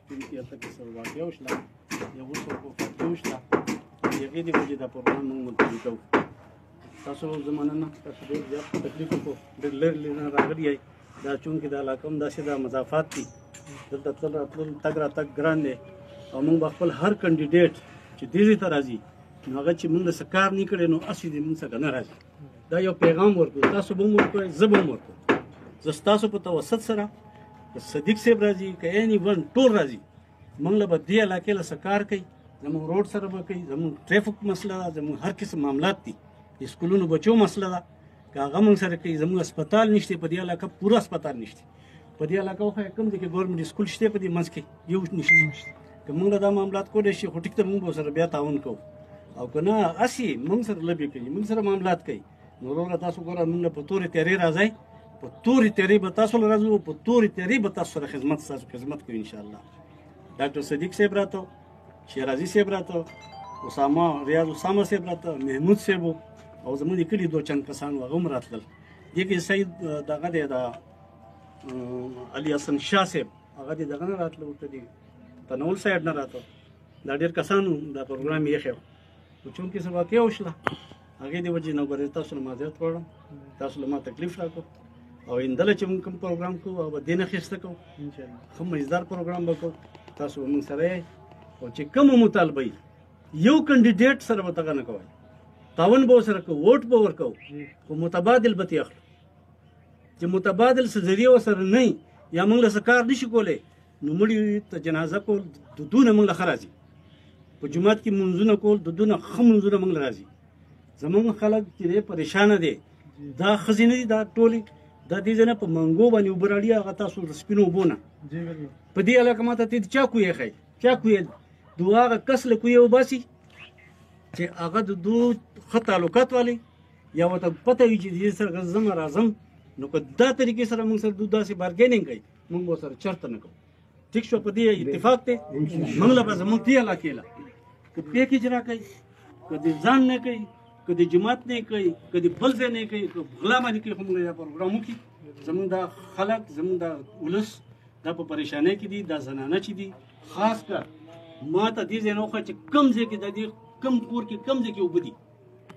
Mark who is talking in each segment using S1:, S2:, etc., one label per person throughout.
S1: چې هلته کې څه واقعه وشوه یو څوک وفات وشوه د هغې د وجې دا پروګرام موږ ملتوي کوو. تاسو زه مننه، تاسو ډېر زیات تکلیف وکړو، ډېر لرې نه راغلي یئ. دا چونکې دا علاقه هم داسې دا مضافات دي، دلته تلل راتلل تګ راتګ ګران دی او موږ به خپل هر کینډیډیټ چې دې ځای ته راځي نو هغه چې موږ څه کار نه کړی نو هسې دې موږ څخه نه راځي. دا یو پیغام ورکړو، تاسو به هم ورکوئ، زه به هم ورکوم. زه ستاسو په توسط سره که صدیق صاحب راځي که اینی ون ټول راځي، موږ له به دې علاقې له څه کار کوي، زموږ روډ سره به کوي، زموږ ټریفک مسله ده، زموږ هر قسم معاملات دي، د سکولونو بچو مسله ده که هغه موږ سره کوي. زموږ اسپتال نشته په دې علاقه، پوره اسپتال نشته په دې علاقه. وښایه کوم دی کې ګورنمنټ سکول شته په دې منځ کې یو نشته. که موږ له دا معاملات کولی شي خو ټیک ته موږ به سره بیا تعاون کوو، او که نه هسې موږ سره لبې کوي، موږ سره معاملات کوي نو وروره تاسو ګوره موږ له په تورې تیارې راځئ، په تورې تیارې به تاسو له راځو، په تورې تیارې به تاسو سره ستاسو خدمت کوي انشاءالله. ډاکټر صدیق صاحب راته، شیرازي صاحب راته، ریاض اسامه صاحب راته، محمود صاحب او زموږ د کلي دوه چند کسان وو هغه هم راتلل. دې کې سید دغه دی د علي حسن شاه صاحب هغه د دغه نه راتله، ورته د تنول سایډ نه راته. دا ډېر کسانو دا پروګرام یې ایښی و، خو چونکې څه واقعه وشوله هغې د وجې نه ګورې تاسو نه معذرت غواړم، تاسو له ما تکلیف راکړو او ایندله چې موږ کوم پروګرام کوو او به دې نه اخیسته کوو ښه مزدار پروګرام به کوو. تاسو به موږ سره یئ او چې کومه مطالبه وي یو کینډیډیټ سره به دغه نه کوئ، تعاون به ورسره کوو، ووټ به ورکوو، خو متبادل به ترې اخلو. چې متبادل څه ذریعه ورسره نه وي یا موږ له څه کار نه شي کولی نو مړي ته جنازه کول د دونه موږ له ښه راځي، په جومات کې منځونه کول د دونه ښه منځونه موږ له راځي. زموږ خلک چې دی پریشانه دی، دا ښځې نه دي، دا ټولې دا دې ځای نه په منګو باندې اوبه راړي، هغه تاسو د سپینو اوبو نه په دې علاقه ما ته ته چا کوی ښایي، چا کوی د هغه کس له کوی وباسي چې هغه د دو ښه تعلقات والی یا ورته پته وي چې دې سره زم راځم، نو که دا طریقې سره موږ سره دو داسې بارګیننګ کوي موږ به ورسره چرته نه کوو. ټیک شو، په دې اتفاق دی. موږ له به زموږ دې علاقې له که پیکیج را کوي، که د ځان نه کوي، که د جماعت نه کوي، که د بل ځای نه کوي، که غلا باندې کوي، خو موږ دا پروګرام وکړي. زموږ دا خلک، زموږ دا ولس دا په پریشانۍ کې دي، دا زنانه چې دي خاص کر ما ته دې ځای نه وښیه چې کوم ځای کې د دې کوم کور کې کوم ځای کې اوبه دي،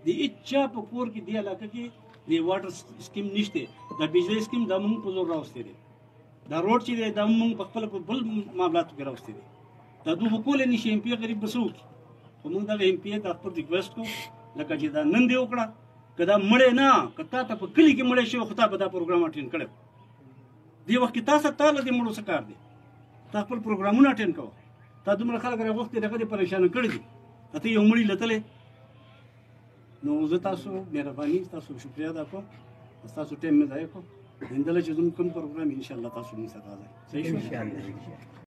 S1: د هېچا په کور کې دې علاقه کې د واټر سکیم نشته، د بجلی سکیم دا موږ په زور راوستی دی، دا روډ چې دی دا موږ په خپله په بل معاملاتو کې راوستی دی، دا دوی خو کولی نشي. ایم پي غریب به څه وکړي، خو موږ دغه ایم پي ته خپل ریکویسټ کوو لکه چې دا نن دې وکړه، که دا مړی نه که تا ته په کلي کې مړی شوی خو تا به دا پروګرام اټینډ کړی دې وخت کې تا له دې مړو څه کار دی، تا خپل پروګرامونه اټینډ کوه. تا دومره خلک راغوښتي دغه دې پریشانه کړي دي، ته یو مړي لتلی. نو زه تاسو مهرباني تاسو شکریه ادا کوم، ستاسو ټایم مې ضایع کړو. هندله چې زموږ کوم پروګرام انشاءالله تاسو موږ سره راځئ. صحیح شو؟